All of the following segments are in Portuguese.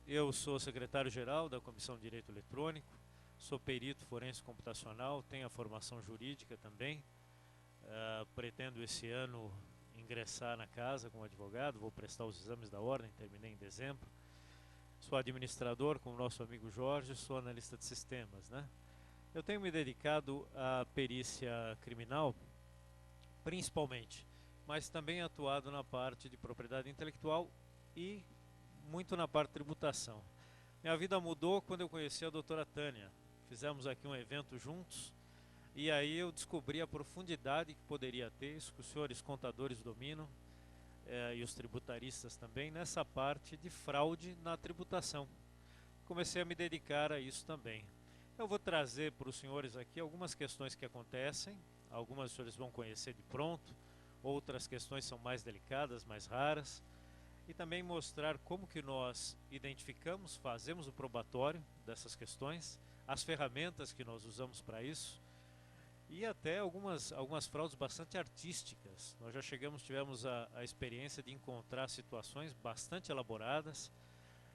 eu sou secretário-geral da Comissão de Direito Eletrônico, sou perito forense computacional, tenho a formação jurídica também. Pretendo esse ano ingressar na casa como advogado, vou prestar os exames da ordem, terminei em dezembro. Sou administrador com o nosso amigo Jorge, sou analista de sistemas, né? Eu tenho me dedicado à perícia criminal, principalmente, mas também atuado na parte de propriedade intelectual e muito na parte de tributação. Minha vida mudou quando eu conheci a doutora Tânia. Fizemos aqui um evento juntos e aí eu descobri a profundidade que poderia ter, isso que os senhores contadores dominam, e os tributaristas também, nessa parte de fraude na tributação. Comecei a me dedicar a isso também. Eu vou trazer para os senhores aqui algumas questões que acontecem, algumas os senhores vão conhecer de pronto, outras questões são mais delicadas, mais raras, e também mostrar como que nós identificamos, fazemos o probatório dessas questões, as ferramentas que nós usamos para isso, e até algumas fraudes bastante artísticas. Nós já tivemos a experiência de encontrar situações bastante elaboradas,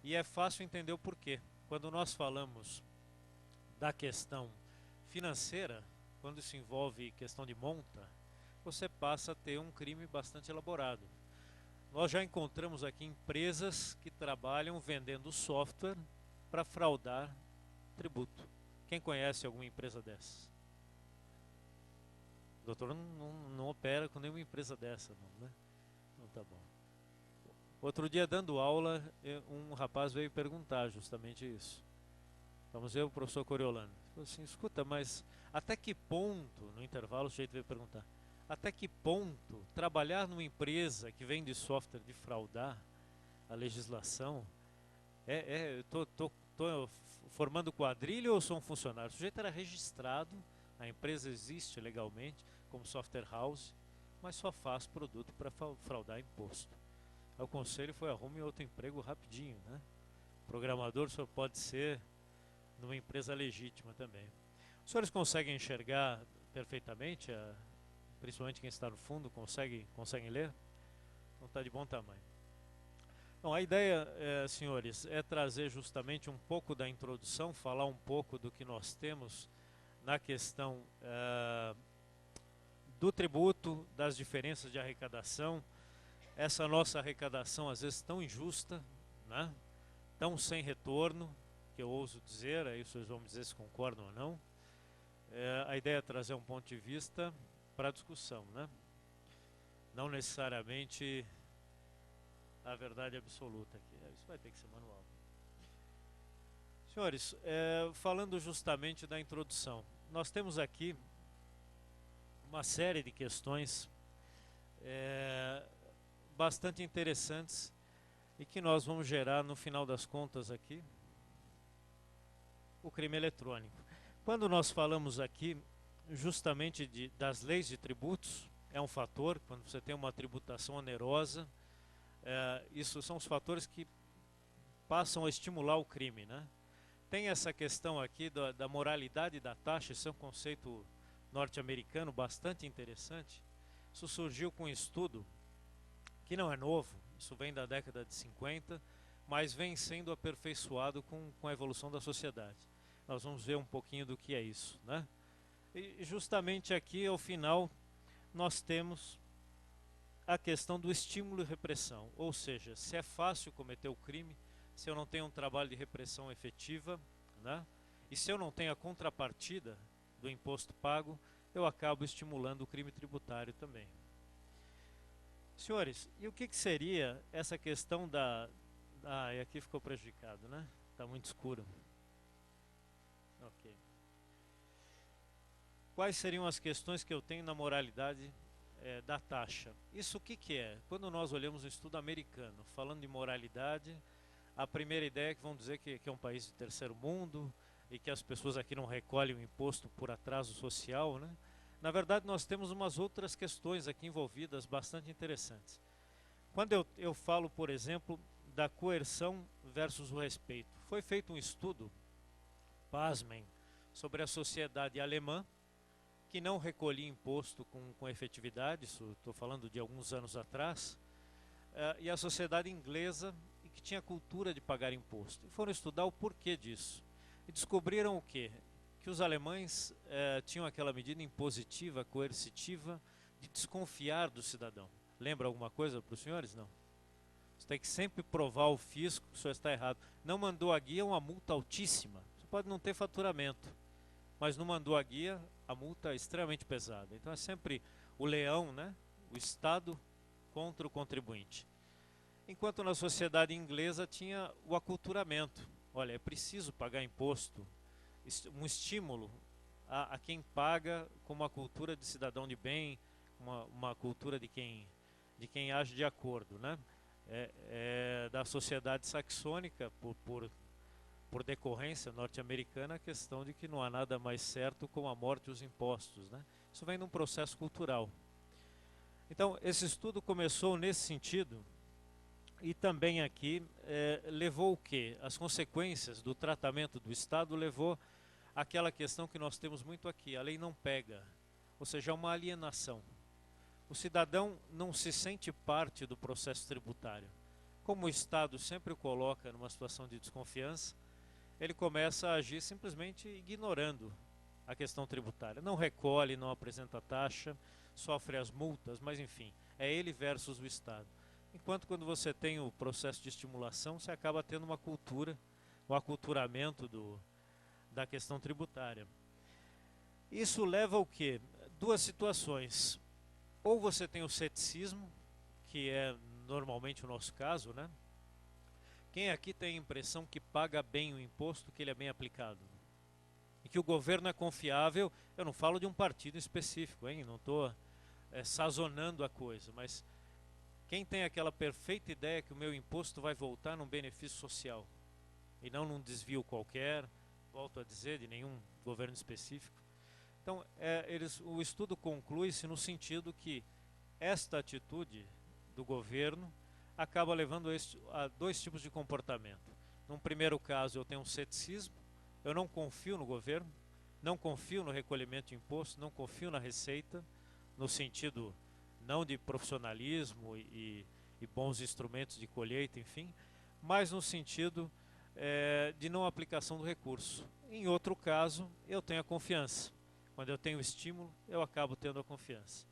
e é fácil entender o porquê. Quando nós falamos da questão financeira, quando isso envolve questão de monta, você passa a ter um crime bastante elaborado. Nós já encontramos aqui empresas que trabalham vendendo software para fraudar tributo. Quem conhece alguma empresa dessas? O doutor não opera com nenhuma empresa dessa, não, né? Então tá bom. Outro dia, dando aula, um rapaz veio perguntar justamente isso. Vamos ver o professor Coriolano. Ele falou assim, escuta, mas até que ponto, no intervalo o sujeito veio perguntar, até que ponto trabalhar numa empresa que vende software de fraudar a legislação, eu tô formando quadrilha ou sou um funcionário? O sujeito era registrado, a empresa existe legalmente como software house, mas só faz produto para fraudar imposto. Aí o conselho foi, arrume outro emprego rapidinho, né? Programador só pode ser numa empresa legítima também. Os senhores conseguem enxergar perfeitamente, principalmente quem está no fundo, conseguem ler? Então está de bom tamanho. Bom, a ideia, senhores, é trazer justamente um pouco da introdução, falar um pouco do que nós temos na questão do tributo, das diferenças de arrecadação, essa nossa arrecadação às vezes tão injusta, né? Tão sem retorno, que eu ouso dizer, aí vocês vão me dizer se concordam ou não. A ideia é trazer um ponto de vista para a discussão, né? Não necessariamente a verdade absoluta aqui. Isso vai ter que ser manual. Senhores, falando justamente da introdução, nós temos aqui uma série de questões bastante interessantes e que nós vamos gerar no final das contas aqui o crime eletrônico. Quando nós falamos aqui justamente das leis de tributos, é um fator, quando você tem uma tributação onerosa, isso são os fatores que passam a estimular o crime, né? Tem essa questão aqui da moralidade da taxa, isso é um conceito norte-americano bastante interessante. Isso surgiu com um estudo que não é novo, isso vem da década de 50, mas vem sendo aperfeiçoado com a evolução da sociedade. Nós vamos ver um pouquinho do que é isso, né? E justamente aqui, ao final, nós temos a questão do estímulo e repressão, ou seja, se é fácil cometer o crime, se eu não tenho um trabalho de repressão efetiva, né? E se eu não tenho a contrapartida do imposto pago, eu acabo estimulando o crime tributário também. Senhores, e o que seria essa questão e aqui ficou prejudicado, né? Está muito escuro. Ok. Quais seriam as questões que eu tenho na moralidade da taxa? Isso o que é? Quando nós olhamos um estudo americano, falando de moralidade, a primeira ideia é que vão dizer que é um país de terceiro mundo e que as pessoas aqui não recolhem o imposto por atraso social, né? Na verdade, nós temos umas outras questões aqui envolvidas bastante interessantes. Quando eu falo, por exemplo, da coerção versus o respeito, foi feito um estudo, pasmem, sobre a sociedade alemã, que não recolhia imposto com efetividade, isso estou falando de alguns anos atrás, e a sociedade inglesa, que tinha cultura de pagar imposto. E foram estudar o porquê disso. E descobriram o quê? Que os alemães tinham aquela medida impositiva, coercitiva, de desconfiar do cidadão. Lembra alguma coisa para os senhores? Não. Você tem que sempre provar ao fisco que o senhor está errado. Não mandou a guia, uma multa altíssima. Você pode não ter faturamento, mas não mandou a guia, a multa é extremamente pesada. Então é sempre o leão, né? O Estado contra o contribuinte. Enquanto na sociedade inglesa tinha o aculturamento. Olha, é preciso pagar imposto, um estímulo a quem paga com uma cultura de cidadão de bem, uma cultura de quem age de acordo, né? Da sociedade saxônica, por decorrência norte-americana, a questão de que não há nada mais certo como a morte e os impostos, né? Isso vem de um processo cultural. Então, esse estudo começou nesse sentido e também aqui levou o quê? As consequências do tratamento do Estado levou àquela questão que nós temos muito aqui, a lei não pega, ou seja, uma alienação. O cidadão não se sente parte do processo tributário. Como o Estado sempre o coloca numa situação de desconfiança, ele começa a agir simplesmente ignorando a questão tributária. Não recolhe, não apresenta taxa, sofre as multas, mas enfim, é ele versus o Estado. Enquanto quando você tem o processo de estimulação, você acaba tendo uma cultura, um aculturamento da questão tributária. Isso leva ao quê? Duas situações. Ou você tem o ceticismo, que é normalmente o nosso caso, né? Quem aqui tem a impressão que paga bem o imposto, que ele é bem aplicado? E que o governo é confiável? Eu não falo de um partido específico, hein? Não estou sazonando a coisa, mas quem tem aquela perfeita ideia que o meu imposto vai voltar num benefício social e não num desvio qualquer, volto a dizer, de nenhum governo específico. Então, o estudo conclui-se no sentido que esta atitude do governo acaba levando a dois tipos de comportamento. Num primeiro caso, eu tenho um ceticismo, eu não confio no governo, não confio no recolhimento de imposto, não confio na receita, no sentido não de profissionalismo e bons instrumentos de colheita, enfim, mas no sentido de não aplicação do recurso. Em outro caso, eu tenho a confiança. Quando eu tenho estímulo, eu acabo tendo a confiança.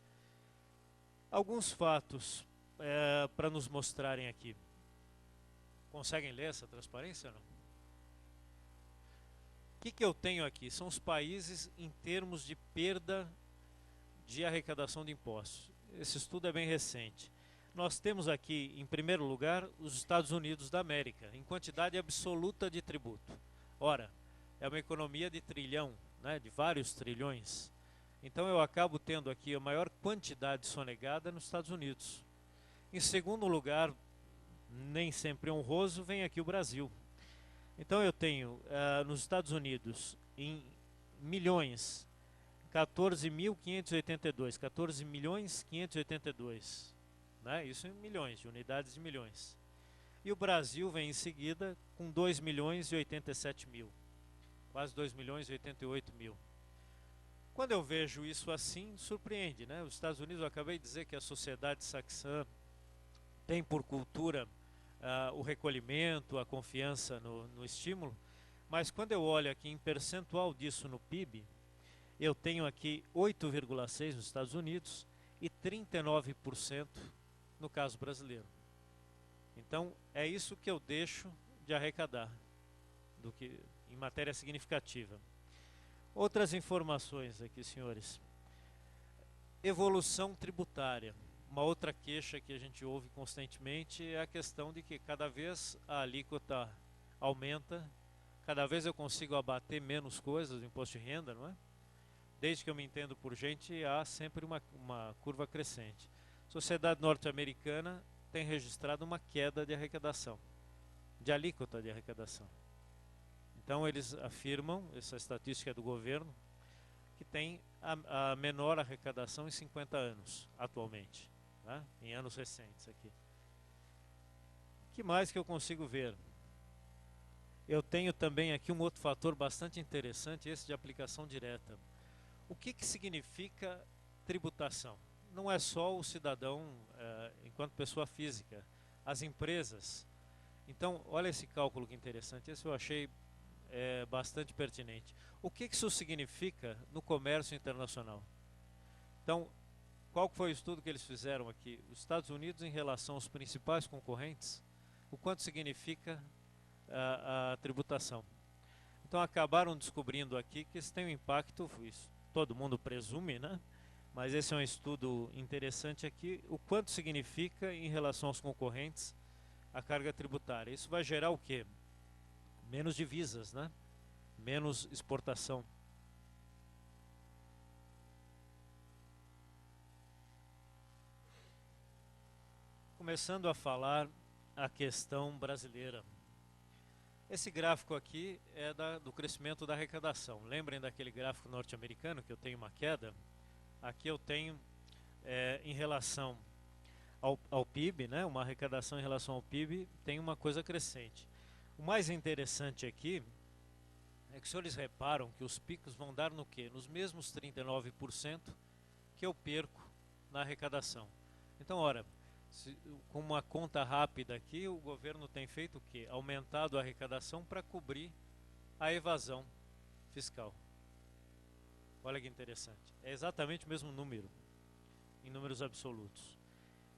Alguns fatos para nos mostrarem aqui. Conseguem ler essa transparência ou não? O que eu tenho aqui? São os países em termos de perda de arrecadação de impostos. Esse estudo é bem recente. Nós temos aqui, em primeiro lugar, os Estados Unidos da América, em quantidade absoluta de tributo. Ora, é uma economia de trilhão, né, de vários trilhões. Então eu acabo tendo aqui a maior quantidade sonegada nos Estados Unidos. Em segundo lugar, nem sempre honroso, vem aqui o Brasil. Então eu tenho nos Estados Unidos, em milhões, 14.582, 14.582, né? Isso em milhões, de unidades de milhões. E o Brasil vem em seguida com 2.087.000, quase 2.088.000. Quando eu vejo isso assim, surpreende, né? Os Estados Unidos, eu acabei de dizer que a sociedade saxã tem por cultura o recolhimento, a confiança no estímulo, mas quando eu olho aqui em percentual disso no PIB, eu tenho aqui 8,6% nos Estados Unidos e 39% no caso brasileiro. Então, é isso que eu deixo de arrecadar, em matéria significativa. Outras informações aqui, senhores. Evolução tributária. Uma outra queixa que a gente ouve constantemente é a questão de que cada vez a alíquota aumenta, cada vez eu consigo abater menos coisas do imposto de renda, não é? Desde que eu me entendo por gente, há sempre uma curva crescente. A sociedade norte-americana tem registrado uma queda de arrecadação, de alíquota de arrecadação. Então eles afirmam, essa estatística é do governo, que tem a menor arrecadação em 50 anos, atualmente, né? Em anos recentes aqui. O que mais que eu consigo ver? Eu tenho também aqui um outro fator bastante interessante, esse de aplicação direta. O que significa tributação? Não é só o cidadão enquanto pessoa física, as empresas. Então, olha esse cálculo que interessante, esse eu achei bastante pertinente. O que isso significa no comércio internacional? Então, qual foi o estudo que eles fizeram aqui? Os Estados Unidos em relação aos principais concorrentes, o quanto significa a tributação. Então acabaram descobrindo aqui que isso tem um impacto, isso todo mundo presume, né? Mas esse é um estudo interessante aqui, o quanto significa em relação aos concorrentes a carga tributária. Isso vai gerar o quê? Menos divisas, né? Menos exportação. Começando a falar a questão brasileira. Esse gráfico aqui é do crescimento da arrecadação. Lembrem daquele gráfico norte-americano que eu tenho uma queda? Aqui eu tenho em relação ao PIB, né, uma arrecadação em relação ao PIB, tem uma coisa crescente. O mais interessante aqui é que os senhores reparam que os picos vão dar no quê? Nos mesmos 39% que eu perco na arrecadação. Então, ora, com uma conta rápida aqui, o governo tem feito o quê? Aumentado a arrecadação para cobrir a evasão fiscal. Olha que interessante. É exatamente o mesmo número, em números absolutos.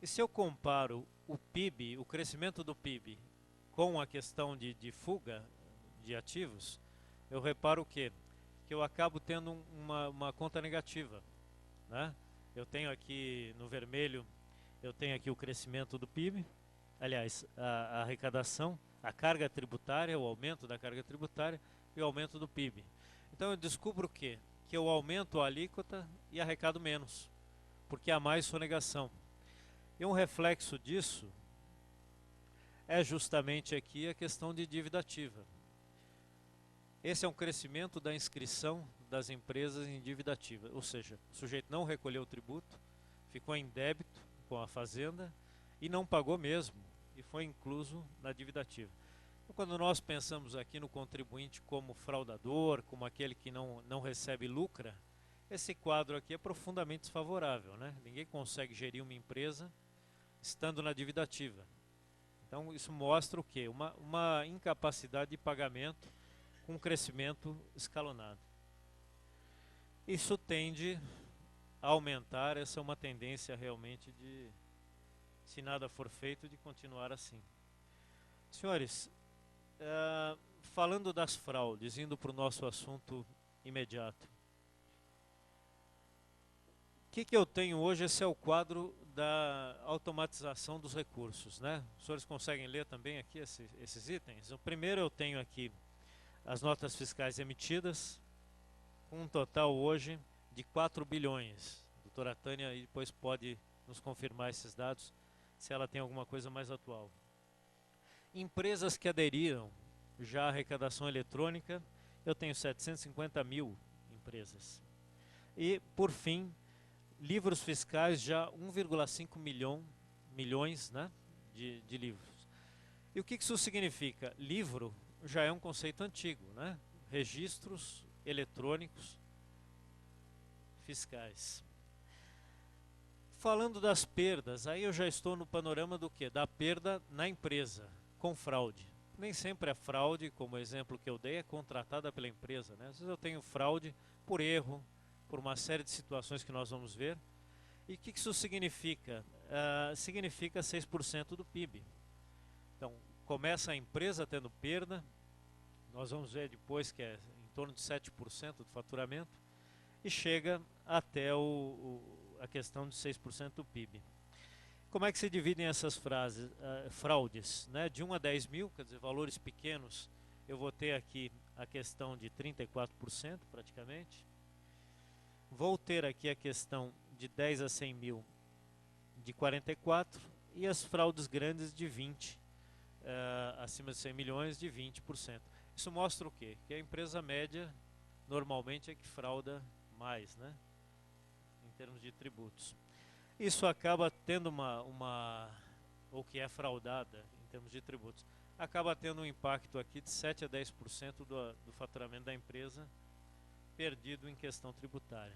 E se eu comparo o PIB, o crescimento do PIB, com a questão de fuga de ativos, eu reparo o quê? Que eu acabo tendo uma conta negativa, né? Eu tenho aqui no vermelho, eu tenho aqui o crescimento do PIB, aliás, a arrecadação, a carga tributária, o aumento da carga tributária e o aumento do PIB. Então eu descubro o quê? Que eu aumento a alíquota e arrecado menos, porque há mais sonegação. E um reflexo disso é justamente aqui a questão de dívida ativa. Esse é um crescimento da inscrição das empresas em dívida ativa, ou seja, o sujeito não recolheu o tributo, ficou em débito com a fazenda e não pagou mesmo, e foi incluso na dívida ativa. Então, quando nós pensamos aqui no contribuinte como fraudador, como aquele que não recebe lucro, esse quadro aqui é profundamente desfavorável, né? Ninguém consegue gerir uma empresa estando na dívida ativa. Então isso mostra o quê? Uma incapacidade de pagamento com um crescimento escalonado. Isso tende a aumentar, essa é uma tendência realmente de, se nada for feito, de continuar assim. Senhores, falando das fraudes, indo para o nosso assunto imediato. O que eu tenho hoje? Esse é o quadro da automatização dos recursos, né? Os senhores conseguem ler também aqui esses itens? O primeiro eu tenho aqui as notas fiscais emitidas, com um total hoje de 4 bilhões. A doutora Tânia aí depois pode nos confirmar esses dados, se ela tem alguma coisa mais atual. Empresas que aderiram já à arrecadação eletrônica, eu tenho 750 mil empresas. E, por fim, livros fiscais já 1,5 milhões, né, de livros. E o que isso significa? Livro já é um conceito antigo, né? Registros eletrônicos fiscais. Falando das perdas, aí eu já estou no panorama do quê? Da perda na empresa, com fraude. Nem sempre a fraude, como o exemplo que eu dei, é contratada pela empresa, né? Às vezes eu tenho fraude por erro, por uma série de situações que nós vamos ver. E o que isso significa? Significa 6% do PIB. Então, começa a empresa tendo perda, nós vamos ver depois que é em torno de 7% do faturamento, e chega até a questão de 6% do PIB. Como é que se dividem essas fraudes? Né? De 1 a 10 mil, quer dizer, valores pequenos, eu vou ter aqui a questão de 34% praticamente. Vou ter aqui a questão de 10 a 100 mil de 44% e as fraudes grandes de 20%, acima de 100 milhões de 20%. Isso mostra o quê? Que a empresa média normalmente é que frauda mais, né? Em termos de tributos. Isso acaba tendo ou que é fraudada em termos de tributos, acaba tendo um impacto aqui de 7 a 10% do faturamento da empresa perdido em questão tributária.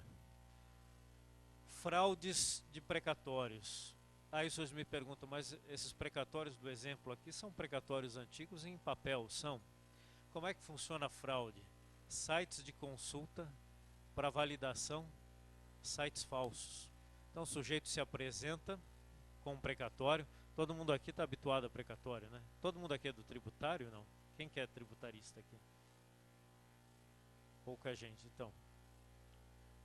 Fraudes de precatórios. Aí vocês me perguntam, mas esses precatórios do exemplo aqui são precatórios antigos em papel, são? Como é que funciona a fraude? Sites de consulta para validação, sites falsos. Então o sujeito se apresenta com um precatório. Todo mundo aqui está habituado a precatório, né? Todo mundo aqui é do tributário, não? Quem que é tributarista aqui? Pouca gente, então.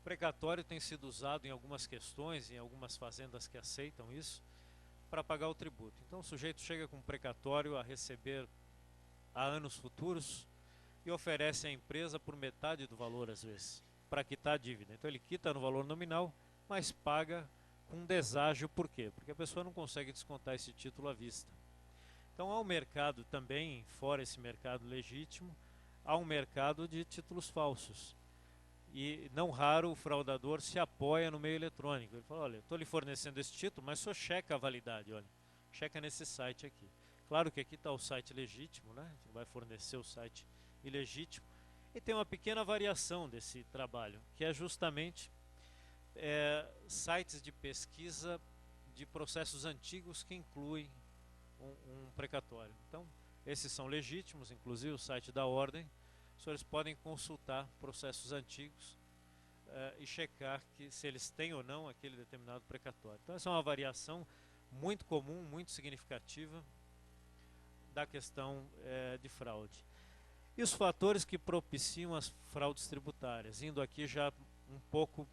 O precatório tem sido usado em algumas questões, em algumas fazendas que aceitam isso, para pagar o tributo. Então o sujeito chega com um precatório a receber a anos futuros e oferece à empresa por metade do valor, às vezes, para quitar a dívida. Então ele quita no valor nominal, mas paga com deságio. Por quê? Porque a pessoa não consegue descontar esse título à vista. Então há um mercado também, fora esse mercado legítimo, há um mercado de títulos falsos. E não raro o fraudador se apoia no meio eletrônico. Ele fala, olha, estou lhe fornecendo esse título, mas só checa a validade, olha, checa nesse site aqui. Claro que aqui está o site legítimo, né? A gente não vai fornecer o site ilegítimo. E tem uma pequena variação desse trabalho, que é justamente sites de pesquisa de processos antigos que incluem um precatório. Então, esses são legítimos, inclusive o site da Ordem. Os senhores podem consultar processos antigos e checar se eles têm ou não aquele determinado precatório. Então essa é uma variação muito comum, muito significativa da questão de fraude. E os fatores que propiciam as fraudes tributárias. Indo aqui já um pouco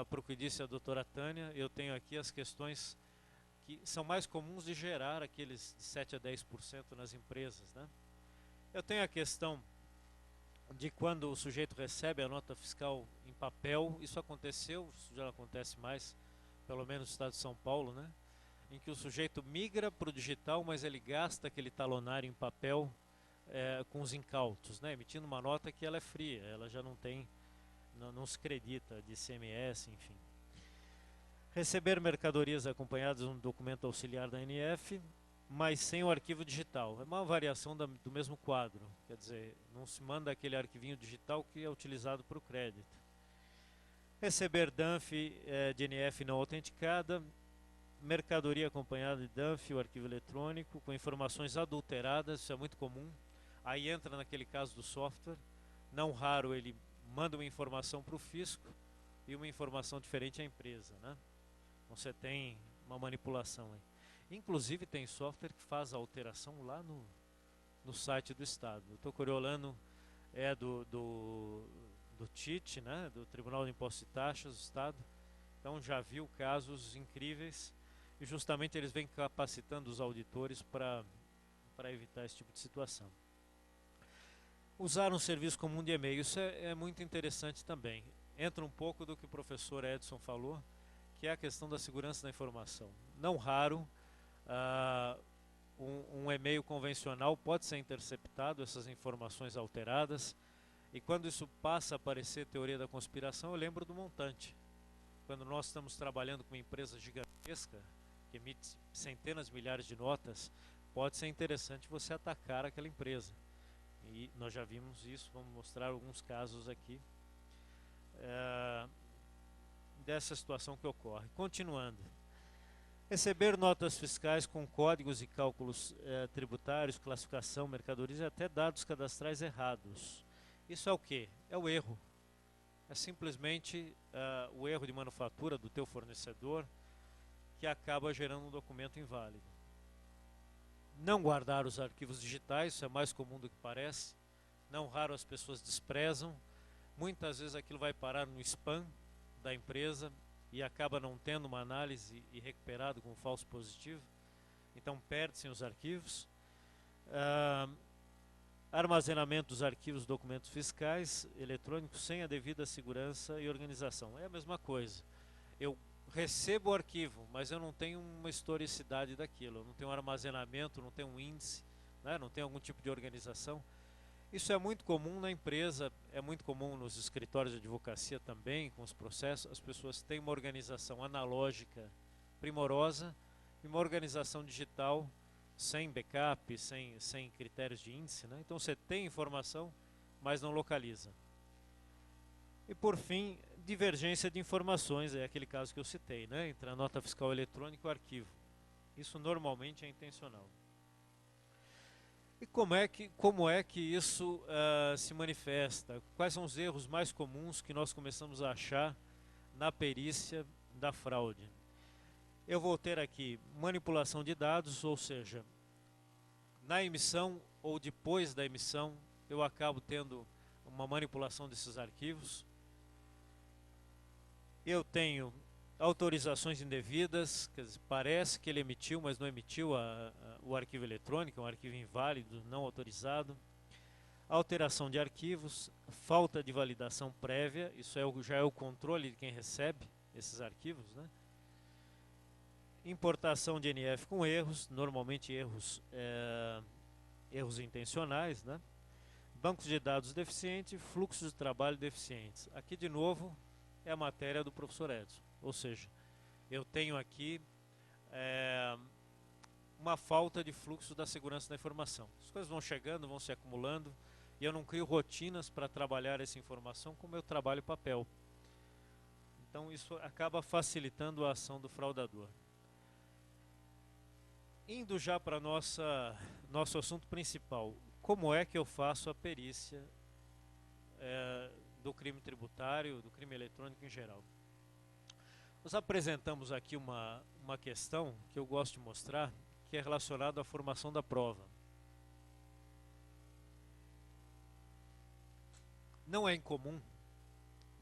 para o que disse a doutora Tânia, eu tenho aqui as questões que são mais comuns de gerar aqueles de 7 a 10% nas empresas, né? Eu tenho a questão de quando o sujeito recebe a nota fiscal em papel. Isso aconteceu, isso já acontece mais, pelo menos no estado de São Paulo, né? Em que o sujeito migra para o digital, mas ele gasta aquele talonário em papel com os incautos, né? Emitindo uma nota que ela é fria, ela já não tem, não se acredita de ICMS, enfim. Receber mercadorias acompanhadas de um documento auxiliar da ANF, mas sem o arquivo digital. É uma variação do mesmo quadro, quer dizer, não se manda aquele arquivinho digital que é utilizado para o crédito. Receber DANF de NF não autenticada, mercadoria acompanhada de DANF, o arquivo eletrônico, com informações adulteradas, isso é muito comum. Aí entra naquele caso do software, não raro ele manda uma informação para o fisco e uma informação diferente à empresa, né? Então você tem uma manipulação aí. Inclusive tem software que faz a alteração lá no site do Estado. O Dr. Coriolano é do TIT, né, do Tribunal de Impostos e Taxas do Estado. Então já viu casos incríveis e justamente eles vêm capacitando os auditores para evitar esse tipo de situação. Usar um serviço comum de e-mail, isso é muito interessante também. Entra um pouco do que o professor Edson falou, que é a questão da segurança da informação. Não raro, um e-mail convencional pode ser interceptado, essas informações alteradas, e quando isso passa a aparecer teoria da conspiração, eu lembro do montante. Quando nós estamos trabalhando com uma empresa gigantesca, que emite centenas de milhares de notas, pode ser interessante você atacar aquela empresa. E nós já vimos isso, vamos mostrar alguns casos aqui dessa situação que ocorre. Continuando. Receber notas fiscais com códigos e cálculos tributários, classificação, mercadorias e até dados cadastrais errados. Isso é o quê? É o erro. É simplesmente o erro de manufatura do teu fornecedor que acaba gerando um documento inválido. Não guardar os arquivos digitais, isso é mais comum do que parece. Não raro as pessoas desprezam. Muitas vezes aquilo vai parar no spam da empresa e acaba não tendo uma análise e recuperado com um falso positivo. Então perde-se os arquivos. Armazenamento dos arquivos, documentos fiscais eletrônicos sem a devida segurança e organização. É a mesma coisa. Eu recebo o arquivo, mas eu não tenho uma historicidade daquilo, eu não tenho um armazenamento, não tenho um índice, né? Não tenho algum tipo de organização. Isso é muito comum na empresa, é muito comum nos escritórios de advocacia também, com os processos. As pessoas têm uma organização analógica primorosa e uma organização digital sem backup, sem critérios de índice, né? Então você tem informação, mas não localiza. E por fim, divergência de informações, é aquele caso que eu citei, né, entre a nota fiscal eletrônica e o arquivo. Isso normalmente é intencional. E como é que isso se manifesta? Quais são os erros mais comuns que nós começamos a achar na perícia da fraude? Eu vou ter aqui manipulação de dados, ou seja, na emissão ou depois da emissão, eu acabo tendo uma manipulação desses arquivos. Eu tenho autorizações indevidas, quer dizer, parece que ele emitiu, mas não emitiu o arquivo eletrônico, é um arquivo inválido, não autorizado. Alteração de arquivos, falta de validação prévia, isso já é o controle de quem recebe esses arquivos, né? Importação de NF com erros, normalmente erros intencionais, né? Bancos de dados deficientes, fluxos de trabalho deficientes. Aqui, de novo, é a matéria do professor Edson. Ou seja, eu tenho aqui uma falta de fluxo da segurança da informação. As coisas vão chegando, vão se acumulando, e eu não crio rotinas para trabalhar essa informação como eu trabalho papel. Então isso acaba facilitando a ação do fraudador. Indo já para nosso assunto principal, como é que eu faço a perícia do crime tributário, do crime eletrônico em geral? Nós apresentamos aqui uma questão que eu gosto de mostrar, que é relacionada à formação da prova. Não é incomum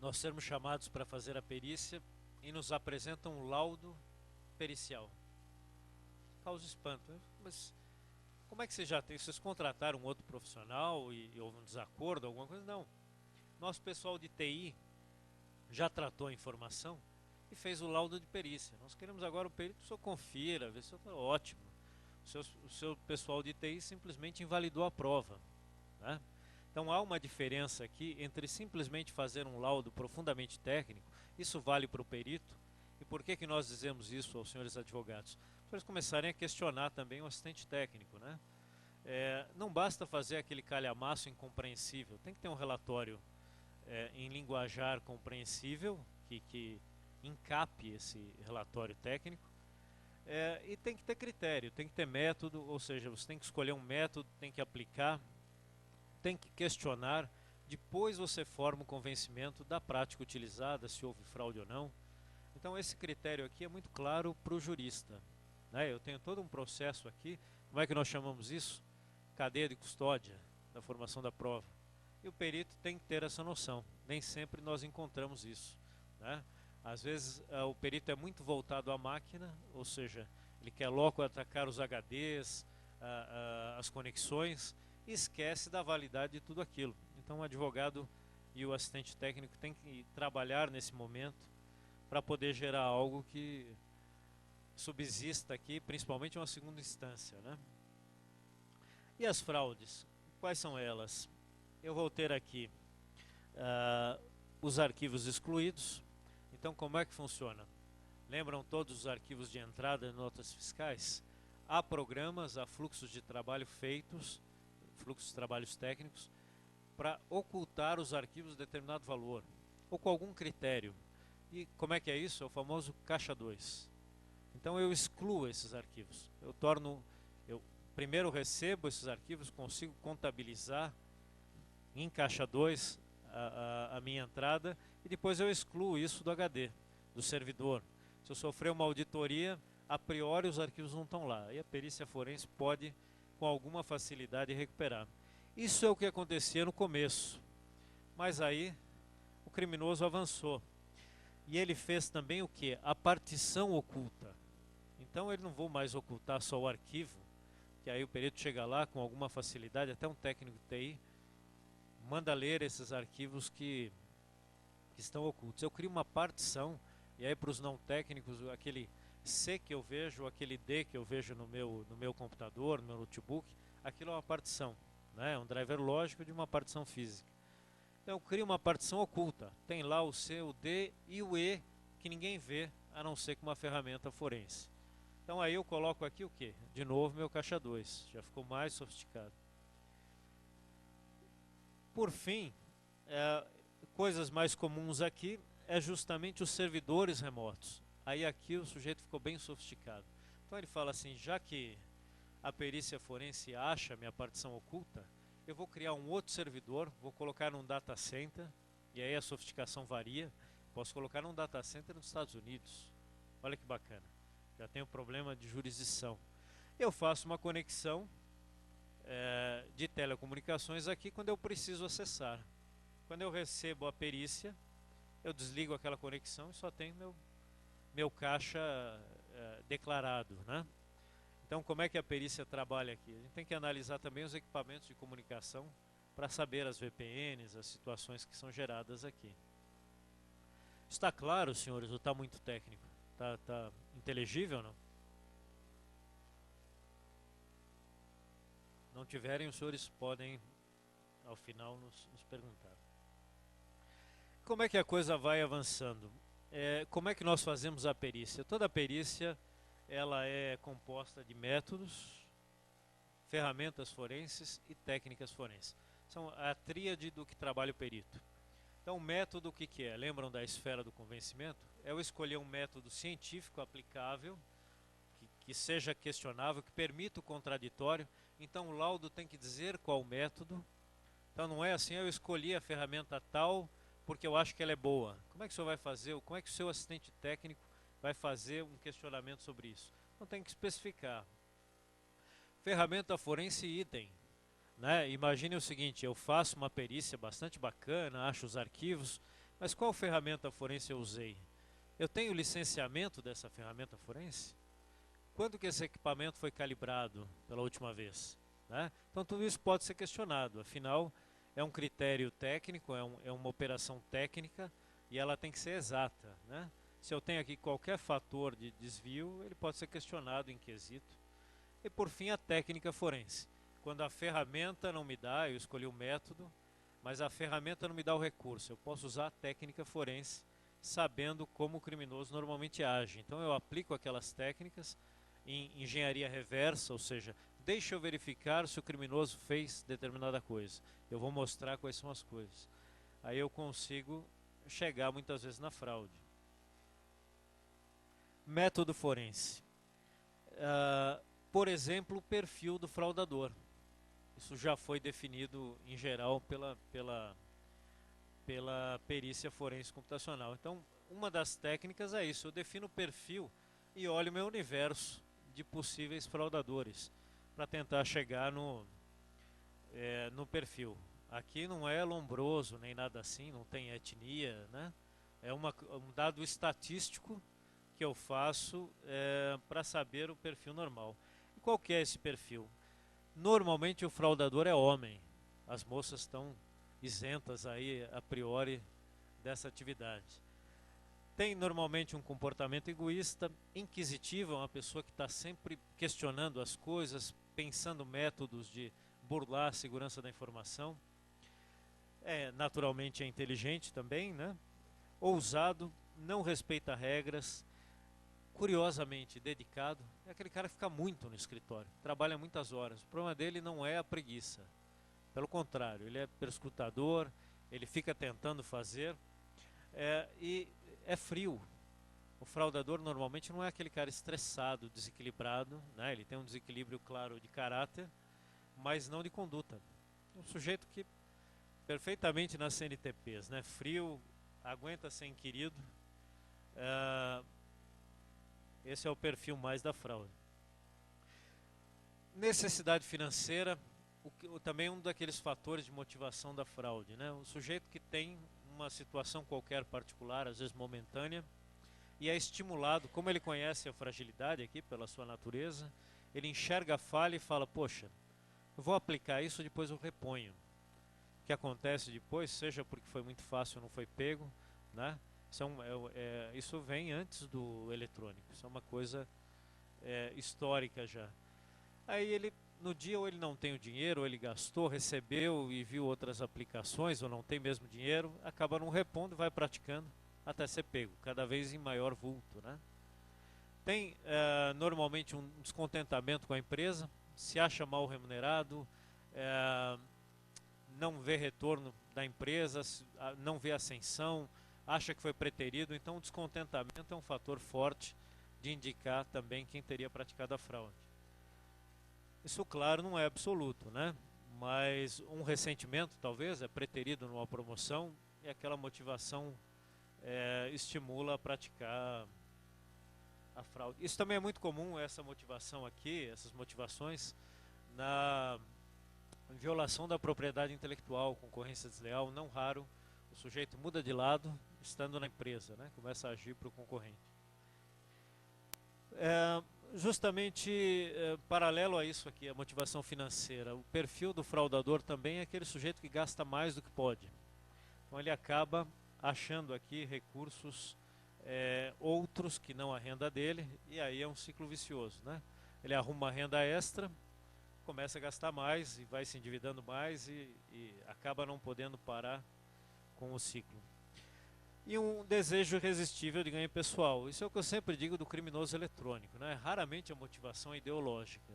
nós sermos chamados para fazer a perícia e nos apresentam um laudo pericial. Causa espanto. Mas como é que vocês contrataram um outro profissional e houve um desacordo, alguma coisa? Não. Nosso pessoal de TI já tratou a informação e fez o laudo de perícia. Nós queremos agora o perito que o senhor confira, ver se está ótimo. O seu pessoal de TI simplesmente invalidou a prova, né? Então há uma diferença aqui entre simplesmente fazer um laudo profundamente técnico, isso vale para o perito, e por que nós dizemos isso aos senhores advogados? Para eles começarem a questionar também o assistente técnico, né? Não basta fazer aquele calhamaço incompreensível, tem que ter um relatório em linguajar compreensível, que encape esse relatório técnico, e tem que ter critério, tem que ter método, ou seja, você tem que escolher um método, tem que aplicar, tem que questionar, depois você forma o convencimento da prática utilizada, se houve fraude ou não. Então esse critério aqui é muito claro para o jurista, né? Eu tenho todo um processo aqui, como é que nós chamamos isso? Cadeia de custódia da formação da prova. E o perito tem que ter essa noção, nem sempre nós encontramos isso, né? Às vezes o perito é muito voltado à máquina, ou seja, ele quer logo atacar os HDs, as conexões, e esquece da validade de tudo aquilo. Então o advogado e o assistente técnico têm que trabalhar nesse momento para poder gerar algo que subsista aqui, principalmente uma segunda instância, né? E as fraudes? Quais são elas? Eu vou ter aqui os arquivos excluídos. Então como é que funciona? Lembram todos os arquivos de entrada e notas fiscais? Há programas, há fluxos de trabalho feitos, fluxos de trabalhos técnicos, para ocultar os arquivos de determinado valor, ou com algum critério. E como é que é isso? É o famoso caixa 2. Então eu excluo esses arquivos. Eu primeiro recebo esses arquivos, consigo contabilizar em caixa 2 a minha entrada, e depois eu excluo isso do HD, do servidor. Se eu sofrer uma auditoria, a priori os arquivos não estão lá, e a perícia forense pode com alguma facilidade recuperar. Isso é o que acontecia no começo, mas aí o criminoso avançou e ele fez também o que? A partição oculta. Então ele não vou mais ocultar só o arquivo, que aí o perito chega lá com alguma facilidade, até um técnico de TI manda ler esses arquivos que estão ocultos. Eu crio uma partição, e aí para os não técnicos, aquele C que eu vejo, aquele D que eu vejo no meu computador, no meu notebook, aquilo é uma partição, né? É um driver lógico de uma partição física. Então eu crio uma partição oculta, tem lá o C, o D e o E, que ninguém vê, a não ser com uma ferramenta forense. Então aí eu coloco aqui o que? De novo meu caixa 2, já ficou mais sofisticado. Por fim, Coisas mais comuns aqui é justamente os servidores remotos. Aí aqui o sujeito ficou bem sofisticado. Então ele fala assim, já que a perícia forense acha minha partição oculta, eu vou criar um outro servidor, vou colocar num data center, e aí a sofisticação varia, posso colocar num data center nos Estados Unidos. Olha que bacana, já tem um problema de jurisdição. Eu faço uma conexão de telecomunicações aqui quando eu preciso acessar. Quando eu recebo a perícia, eu desligo aquela conexão e só tenho meu caixa declarado, né? Então, como é que a perícia trabalha aqui? A gente tem que analisar também os equipamentos de comunicação para saber as VPNs, as situações que são geradas aqui. Está claro, senhores, ou está muito técnico? Está inteligível ou não? Não tiverem, os senhores podem, ao final, nos perguntar. Como é que a coisa vai avançando? Como é que nós fazemos a perícia? Toda perícia ela é composta de métodos, ferramentas forenses e técnicas forenses. São a tríade do que trabalha o perito. Então, o método, o que é? Lembram da esfera do convencimento? É eu escolher um método científico aplicável, que seja questionável, que permita o contraditório. Então, o laudo tem que dizer qual o método. Então, não é assim, eu escolhi a ferramenta tal porque eu acho que ela é boa. Como é que o senhor vai fazer? Como é que o seu assistente técnico vai fazer um questionamento sobre isso? Então, tem que especificar. Ferramenta forense idem. Né? Imagine o seguinte, eu faço uma perícia bastante bacana, acho os arquivos, mas qual ferramenta forense eu usei? Eu tenho licenciamento dessa ferramenta forense? Quando que esse equipamento foi calibrado pela última vez? Né? Então tudo isso pode ser questionado, afinal é um critério técnico, é uma operação técnica e ela tem que ser exata. Né? Se eu tenho aqui qualquer fator de desvio, ele pode ser questionado em quesito. E por fim a técnica forense. Quando a ferramenta não me dá, eu escolhi o método, mas a ferramenta não me dá o recurso. Eu posso usar a técnica forense, sabendo como o criminoso normalmente age. Então eu aplico aquelas técnicas em engenharia reversa, ou seja, deixa eu verificar se o criminoso fez determinada coisa. Eu vou mostrar quais são as coisas. Aí eu consigo chegar muitas vezes na fraude. Método forense. Por exemplo, o perfil do fraudador. Isso já foi definido em geral pela perícia forense computacional. Então, uma das técnicas é isso, eu defino o perfil e olho o meu universo de possíveis fraudadores para tentar chegar no perfil. Aqui não é lombroso nem nada assim, não tem etnia, né? É um dado estatístico que eu faço para saber o perfil normal. E qual que é esse perfil? Normalmente o fraudador é homem, as moças estão isentas aí a priori dessa atividade. Tem normalmente um comportamento egoísta, inquisitivo, é uma pessoa que está sempre questionando as coisas, pensando métodos de burlar a segurança da informação. Naturalmente é inteligente também, né? Ousado, não respeita regras, curiosamente dedicado, é aquele cara que fica muito no escritório, trabalha muitas horas. O problema dele não é a preguiça, pelo contrário, ele é perscrutador, ele fica tentando fazer, e é frio. O fraudador normalmente não é aquele cara estressado, desequilibrado, né? Ele tem um desequilíbrio claro de caráter, mas não de conduta. É um sujeito que perfeitamente nas CNTPs, né? Frio, aguenta ser inquirido. Esse é o perfil mais da fraude. Necessidade financeira, também um daqueles fatores de motivação da fraude, né? O sujeito que tem uma situação qualquer particular, às vezes momentânea, e é estimulado, como ele conhece a fragilidade aqui, pela sua natureza, ele enxerga a falha e fala, poxa, eu vou aplicar isso, depois eu reponho. O que acontece depois, seja porque foi muito fácil ou não foi pego, né? Isso vem antes do eletrônico, isso é uma coisa histórica já. Aí ele, no dia, ou ele não tem o dinheiro, ou ele gastou, recebeu e viu outras aplicações, ou não tem mesmo dinheiro, acaba não repondo, vai praticando até ser pego, cada vez em maior vulto, né? Tem normalmente um descontentamento com a empresa, se acha mal remunerado, não vê retorno da empresa, não vê ascensão, acha que foi preterido. Então o descontentamento é um fator forte de indicar também quem teria praticado a fraude. Isso, claro, não é absoluto, né? Mas um ressentimento, talvez, é preterido numa promoção e aquela motivação estimula a praticar a fraude. Isso também é muito comum, essa motivação aqui, essas motivações, na violação da propriedade intelectual, concorrência desleal. Não raro, o sujeito muda de lado, estando na empresa, né? Começa a agir para o concorrente. Justamente paralelo a isso aqui, a motivação financeira, o perfil do fraudador também é aquele sujeito que gasta mais do que pode. Então ele acaba achando aqui recursos outros que não a renda dele, e aí é um ciclo vicioso, né? Ele arruma uma renda extra, começa a gastar mais e vai se endividando mais e acaba não podendo parar com o ciclo. E um desejo irresistível de ganho pessoal. Isso é o que eu sempre digo do criminoso eletrônico, né? Raramente a motivação é ideológica.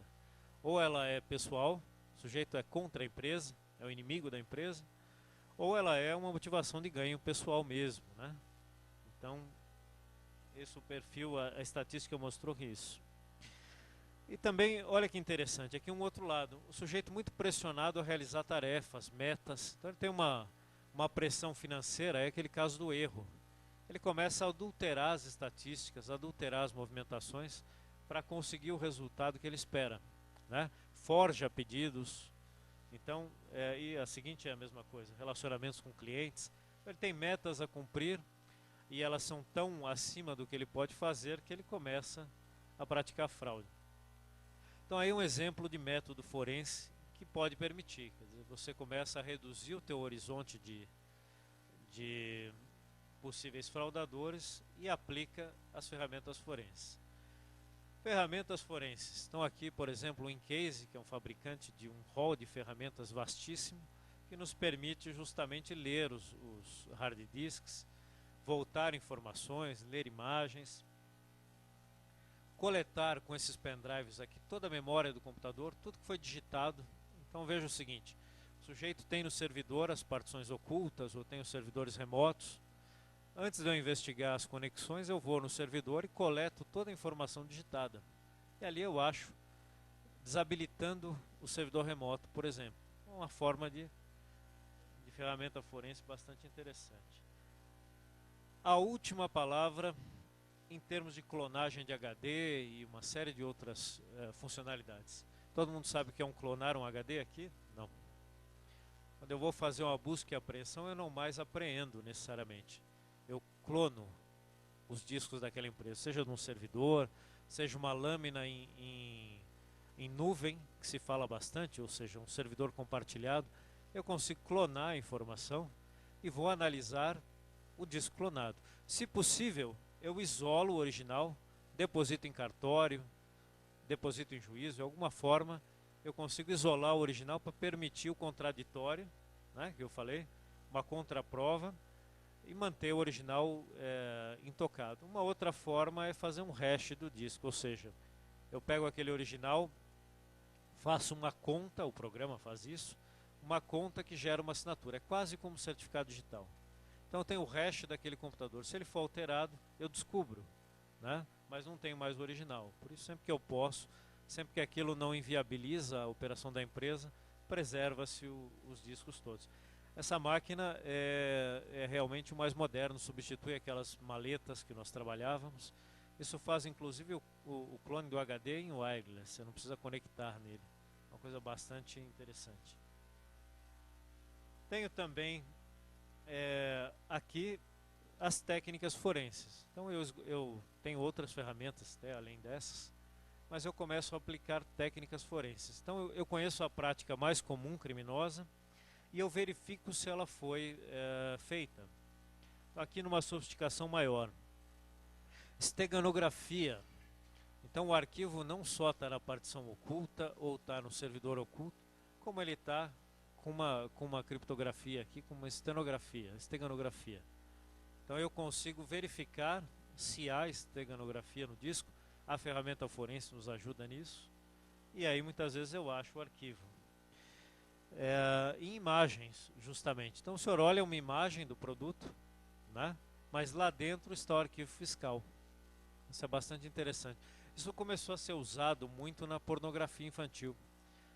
Ou ela é pessoal, o sujeito é contra a empresa, é o inimigo da empresa, ou ela é uma motivação de ganho pessoal mesmo, né? Então, esse o perfil, a estatística mostrou isso. E também, olha que interessante, aqui um outro lado, o sujeito muito pressionado a realizar tarefas, metas. Então ele tem uma pressão financeira, é aquele caso do erro. Ele começa a adulterar as estatísticas, adulterar as movimentações para conseguir o resultado que ele espera, né? Forja pedidos. Então, e a seguinte é a mesma coisa, relacionamentos com clientes. Ele tem metas a cumprir e elas são tão acima do que ele pode fazer que ele começa a praticar fraude. Então aí um exemplo de método forense que pode permitir, quer dizer, você começa a reduzir o teu horizonte de possíveis fraudadores e aplica as ferramentas forenses. Ferramentas forenses. Estão aqui, por exemplo, o Incase, que é um fabricante de um hall de ferramentas vastíssimo, que nos permite justamente ler os hard disks, voltar informações, ler imagens, coletar com esses pendrives aqui toda a memória do computador, tudo que foi digitado. Então veja o seguinte, o sujeito tem no servidor as partições ocultas ou tem os servidores remotos. Antes de eu investigar as conexões, eu vou no servidor e coleto toda a informação digitada. E ali eu acho, desabilitando o servidor remoto, por exemplo. Uma forma de ferramenta forense bastante interessante. A última palavra, em termos de clonagem de HD e uma série de outras funcionalidades. Todo mundo sabe o que é clonar um HD aqui? Não. Quando eu vou fazer uma busca e apreensão, eu não mais apreendo necessariamente. Eu clono os discos daquela empresa, seja num servidor, seja uma lâmina em nuvem, que se fala bastante, ou seja, um servidor compartilhado. Eu consigo clonar a informação e vou analisar o disco clonado. Se possível, eu isolo o original, deposito em cartório, deposito em juízo, de alguma forma eu consigo isolar o original para permitir o contraditório, né, que eu falei, uma contraprova, e manter o original intocado. Uma outra forma é fazer um hash do disco, ou seja, eu pego aquele original, faço uma conta, o programa faz isso, uma conta que gera uma assinatura, é quase como um certificado digital. Então eu tenho o hash daquele computador, se ele for alterado, eu descubro, né? Mas não tenho mais o original. Por isso, sempre que eu posso, sempre que aquilo não inviabiliza a operação da empresa, preserva-se os discos todos. Essa máquina é realmente o mais moderno, substitui aquelas maletas que nós trabalhávamos. Isso faz inclusive o clone do HD em wireless, você não precisa conectar nele. É uma coisa bastante interessante. Tenho também aqui as técnicas forenses. Então eu tenho outras ferramentas até além dessas, mas eu começo a aplicar técnicas forenses. Então eu conheço a prática mais comum criminosa e eu verifico se ela foi feita. Aqui numa sofisticação maior. Esteganografia. Então o arquivo não só está na partição oculta ou está no servidor oculto, como ele está com uma criptografia aqui, com uma esteganografia. Então eu consigo verificar se há esteganografia no disco, a ferramenta forense nos ajuda nisso, e aí muitas vezes eu acho o arquivo. em imagens, justamente. Então o senhor olha uma imagem do produto, né? Mas lá dentro está o arquivo fiscal. Isso é bastante interessante. Isso começou a ser usado muito na pornografia infantil.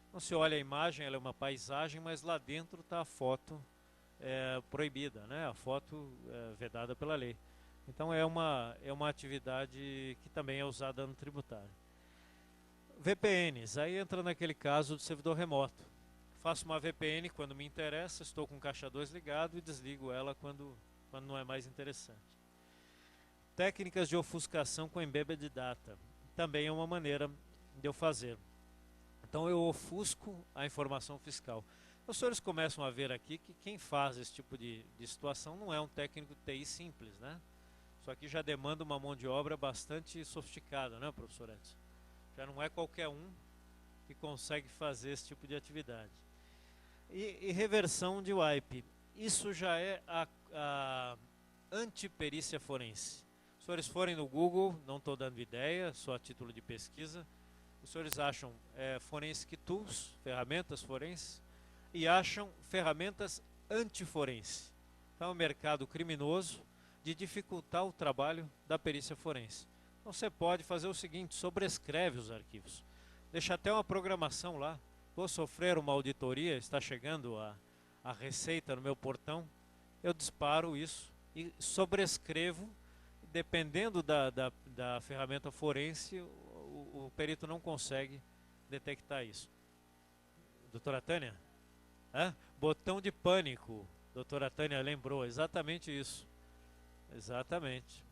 Então se olha a imagem, ela é uma paisagem, mas lá dentro está a foto proibida, né? A foto vedada pela lei. Então é uma atividade que também é usada no tributário. VPNs, aí entra naquele caso do servidor remoto. Faço uma VPN quando me interessa, estou com o caixa 2 ligado e desligo ela quando não é mais interessante. Técnicas de ofuscação com embedded data, também é uma maneira de eu fazer. Então eu ofusco a informação fiscal. Os senhores começam a ver aqui que quem faz esse tipo de situação não é um técnico de TI simples, né? Isso aqui já demanda uma mão de obra bastante sofisticada, né, professor Edson? Já não é qualquer um que consegue fazer esse tipo de atividade. E reversão de wipe. Isso já é a antiperícia forense. Se os senhores forem no Google, não estou dando ideia, só a título de pesquisa, os senhores acham Forensic Tools, ferramentas forenses, e acham ferramentas antiforense. Então é um mercado criminoso de dificultar o trabalho da perícia forense. Então você pode fazer o seguinte, sobrescreve os arquivos. Deixa até uma programação lá. Vou sofrer uma auditoria, está chegando a receita no meu portão, eu disparo isso e sobrescrevo, dependendo da ferramenta forense, o perito não consegue detectar isso. Doutora Tânia? Botão de pânico, doutora Tânia lembrou, exatamente isso. Exatamente.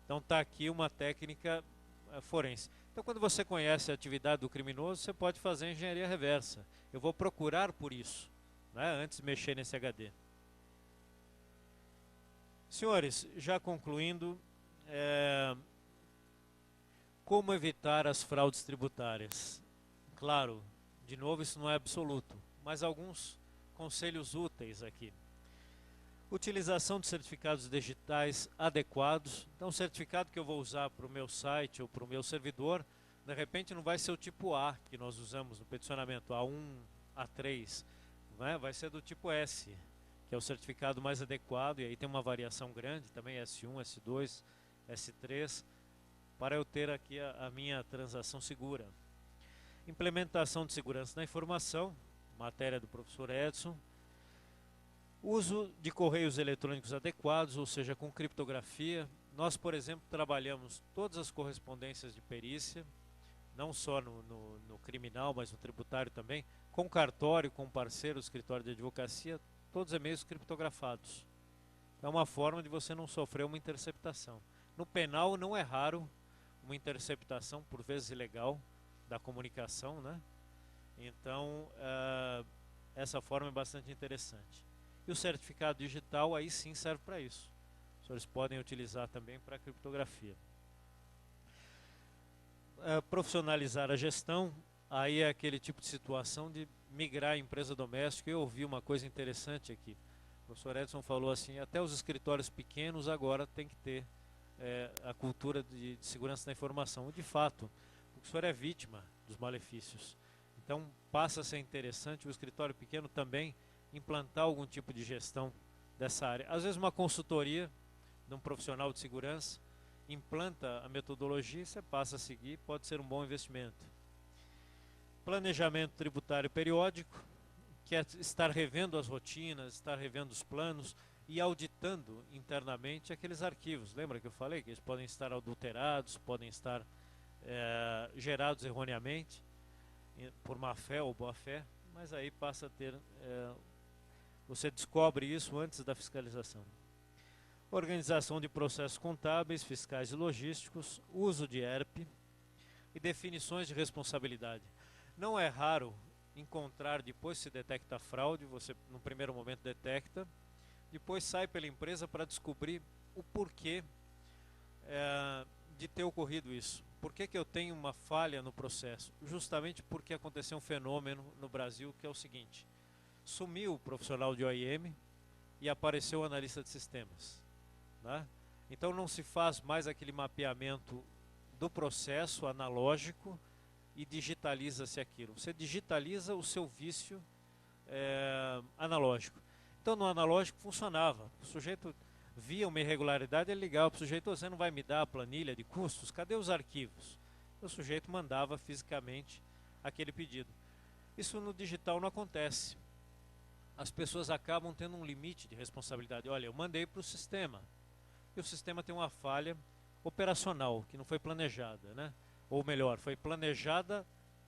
Então está aqui uma técnica forense. Então quando você conhece a atividade do criminoso, você pode fazer engenharia reversa. Eu vou procurar por isso, né, antes de mexer nesse HD. Senhores, já concluindo, como evitar as fraudes tributárias? Claro, de novo isso não é absoluto, mas alguns conselhos úteis aqui. Utilização de certificados digitais adequados. Então o certificado que eu vou usar para o meu site ou para o meu servidor, de repente não vai ser o tipo A que nós usamos no peticionamento, A1, A3, né? Vai ser do tipo S, que é o certificado mais adequado, e aí tem uma variação grande, também S1, S2, S3, para eu ter aqui a minha transação segura. Implementação de segurança da informação, matéria do professor Edson. Uso de correios eletrônicos adequados, ou seja, com criptografia. Nós, por exemplo, trabalhamos todas as correspondências de perícia, não só no criminal, mas no tributário também, com cartório, com parceiro, escritório de advocacia, todos e-mails criptografados. É uma forma de você não sofrer uma interceptação. No penal não é raro uma interceptação, por vezes ilegal, da comunicação, né? Então, essa forma é bastante interessante. E o certificado digital aí sim serve para isso. Os senhores podem utilizar também para criptografia. Profissionalizar a gestão, aí é aquele tipo de situação de migrar a empresa doméstica. Eu ouvi uma coisa interessante aqui. O professor Edson falou assim, até os escritórios pequenos agora tem que ter a cultura de segurança da informação. De fato, o senhor é vítima dos malefícios. Então passa a ser interessante o escritório pequeno também implantar algum tipo de gestão dessa área. Às vezes uma consultoria de um profissional de segurança implanta a metodologia e você passa a seguir, pode ser um bom investimento. Planejamento tributário periódico, que é estar revendo as rotinas, estar revendo os planos e auditando internamente aqueles arquivos. Lembra que eu falei que eles podem estar adulterados, podem estar gerados erroneamente, por má fé ou boa fé, mas aí passa a ter... você descobre isso antes da fiscalização. Organização de processos contábeis, fiscais e logísticos, uso de ERP e definições de responsabilidade. Não é raro encontrar, depois se detecta a fraude, você no primeiro momento detecta, depois sai pela empresa para descobrir o porquê de ter ocorrido isso. Por que eu tenho uma falha no processo? Justamente porque aconteceu um fenômeno no Brasil que é o seguinte: sumiu o profissional de OIM e apareceu o analista de sistemas, né? Então não se faz mais aquele mapeamento do processo analógico e digitaliza-se aquilo. Você digitaliza, o seu vício analógico. Então no analógico funcionava. O sujeito via uma irregularidade, ele ligava para o sujeito: você não vai me dar a planilha de custos? Cadê os arquivos? O sujeito mandava fisicamente aquele pedido. Isso no digital não acontece. As pessoas acabam tendo um limite de responsabilidade. Olha, eu mandei para o sistema, e o sistema tem uma falha operacional, que não foi planejada, né? Ou melhor, foi planejada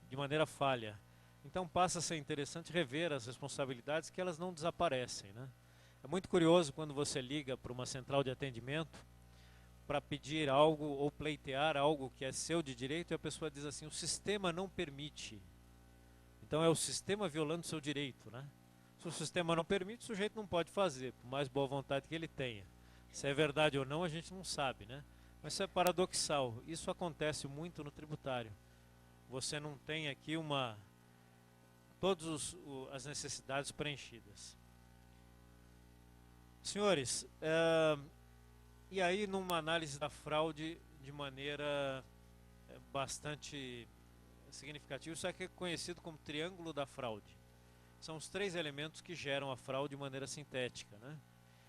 de maneira falha. Então passa a ser interessante rever as responsabilidades, que elas não desaparecem, né? É muito curioso quando você liga para uma central de atendimento para pedir algo ou pleitear algo que é seu de direito, e a pessoa diz assim: o sistema não permite. Então é o sistema violando seu direito, né? Se o sistema não permite, o sujeito não pode fazer, por mais boa vontade que ele tenha. Se é verdade ou não, a gente não sabe, né? Mas isso é paradoxal. Isso acontece muito no tributário. Você não tem aqui todas as necessidades preenchidas. Senhores, e aí numa análise da fraude de maneira bastante significativa, isso aqui é conhecido como triângulo da fraude. São os 3 elementos que geram a fraude de maneira sintética, né?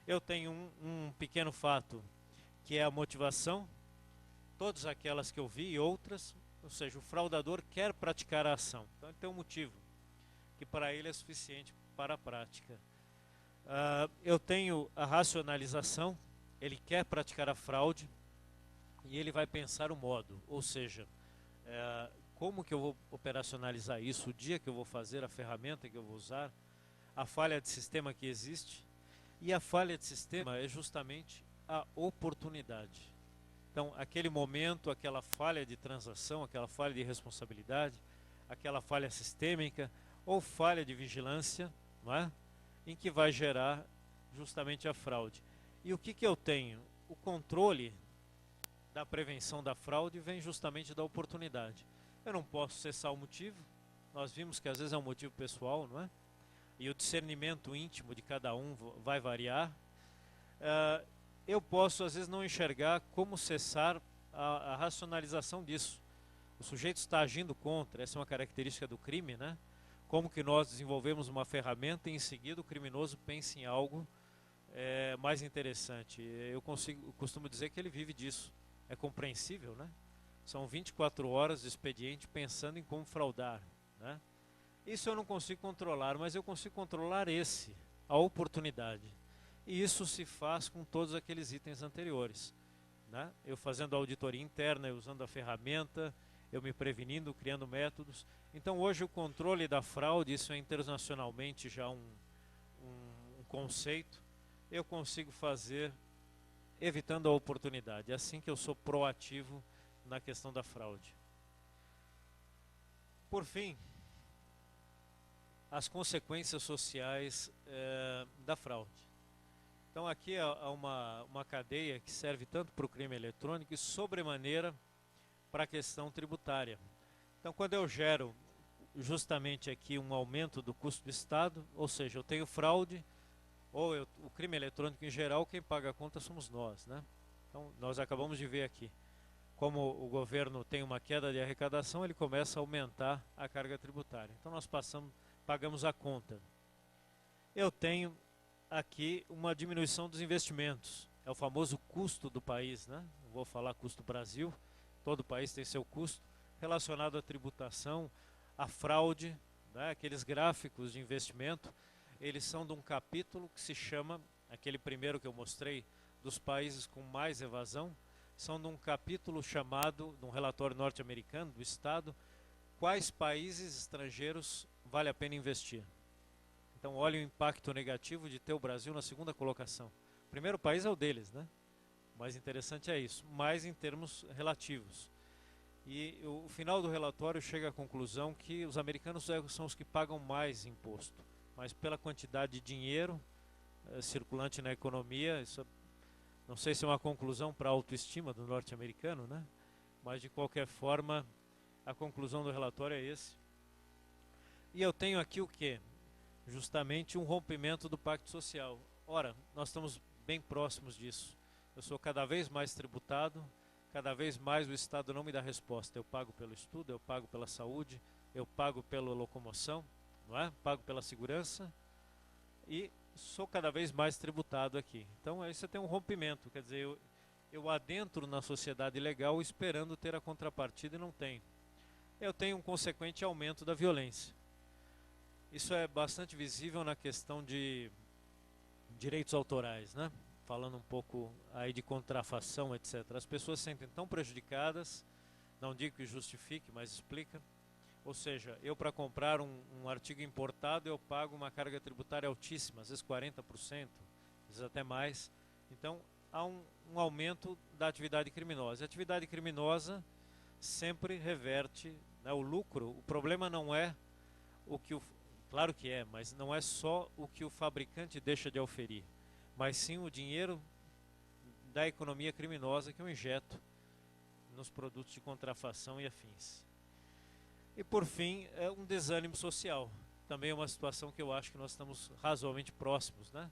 Eu tenho um pequeno fato, que é a motivação, todas aquelas que eu vi e outras, ou seja, o fraudador quer praticar a ação. Então ele tem um motivo, que para ele é suficiente para a prática. Eu tenho a racionalização, ele quer praticar a fraude e ele vai pensar o modo, ou seja, como que eu vou operacionalizar isso, o dia que eu vou fazer, a ferramenta que eu vou usar, a falha de sistema que existe. E a falha de sistema é justamente a oportunidade. Então, aquele momento, aquela falha de transação, aquela falha de responsabilidade, aquela falha sistêmica ou falha de vigilância, não é? Em que vai gerar justamente a fraude. E o que eu tenho? O controle da prevenção da fraude vem justamente da oportunidade. Eu não posso cessar o motivo, nós vimos que às vezes é um motivo pessoal, não é? E o discernimento íntimo de cada um vai variar. Eu posso às vezes não enxergar como cessar a racionalização disso. O sujeito está agindo contra, essa é uma característica do crime, né? Como que nós desenvolvemos uma ferramenta e em seguida o criminoso pensa em algo mais interessante. Eu costumo dizer que ele vive disso. É compreensível, né? São 24 horas de expediente pensando em como fraudar, né? Isso eu não consigo controlar, mas eu consigo controlar a oportunidade. E isso se faz com todos aqueles itens anteriores, né? Eu fazendo a auditoria interna, eu usando a ferramenta, eu me prevenindo, criando métodos. Então hoje o controle da fraude, isso é internacionalmente já um conceito, eu consigo fazer evitando a oportunidade. É assim que eu sou proativo na questão da fraude. Por fim, as consequências sociais da fraude. Então aqui há uma cadeia que serve tanto para o crime eletrônico e sobremaneira para a questão tributária. Então quando eu gero justamente aqui um aumento do custo do Estado, ou seja, eu tenho fraude, o crime eletrônico em geral, quem paga a conta somos nós, né? Então nós acabamos de ver aqui, como o governo tem uma queda de arrecadação, ele começa a aumentar a carga tributária. Então nós pagamos a conta. Eu tenho aqui uma diminuição dos investimentos. É o famoso custo do país, né? Não vou falar custo Brasil, todo país tem seu custo, relacionado à tributação, à fraude, né? Aqueles gráficos de investimento, eles são de um capítulo que se chama, aquele primeiro que eu mostrei, dos países com mais evasão, são de um capítulo chamado, de um relatório norte-americano, do Estado, quais países estrangeiros vale a pena investir. Então olha o impacto negativo de ter o Brasil na segunda colocação. O primeiro país é o deles, né? O mais interessante é isso, mas em termos relativos. E o final do relatório chega à conclusão que os americanos são os que pagam mais imposto, mas pela quantidade de dinheiro circulante na economia, isso não sei se é uma conclusão para a autoestima do norte-americano, né? Mas de qualquer forma, a conclusão do relatório é esse. E eu tenho aqui o quê? Justamente um rompimento do pacto social. Ora, nós estamos bem próximos disso. Eu sou cada vez mais tributado, cada vez mais o Estado não me dá resposta. Eu pago pelo estudo, eu pago pela saúde, eu pago pela locomoção, não é? Pago pela segurança e sou cada vez mais tributado aqui. Então aí você tem um rompimento, quer dizer, eu adentro na sociedade legal esperando ter a contrapartida e não tenho. Eu tenho um consequente aumento da violência. Isso é bastante visível na questão de direitos autorais, né? Falando um pouco aí de contrafação, etc. As pessoas se sentem tão prejudicadas, não digo que justifique, mas explica. Ou seja, eu para comprar um artigo importado eu pago uma carga tributária altíssima, às vezes 40%, às vezes até mais. Então há um aumento da atividade criminosa. A atividade criminosa sempre reverte, né, o lucro. O problema não é o que claro que é, mas não é só o que o fabricante deixa de oferir, mas sim o dinheiro da economia criminosa que eu injeto nos produtos de contrafação e afins. E por fim, é um desânimo social. Também é uma situação que eu acho que nós estamos razoavelmente próximos, né?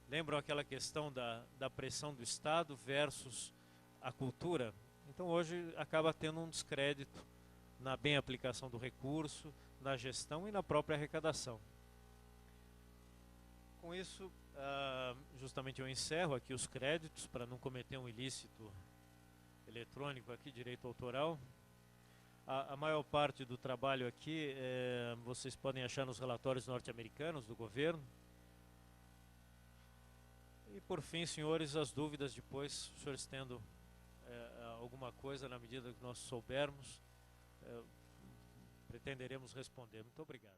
Lembram aquela questão da pressão do Estado versus a cultura? Então hoje acaba tendo um descrédito na bem aplicação do recurso, na gestão e na própria arrecadação. Com isso, justamente eu encerro aqui os créditos para não cometer um ilícito eletrônico aqui, direito autoral. A maior parte do trabalho aqui vocês podem achar nos relatórios norte-americanos do governo. E por fim, senhores, as dúvidas depois, os senhores tendo alguma coisa na medida que nós soubermos, pretenderemos responder. Muito obrigado.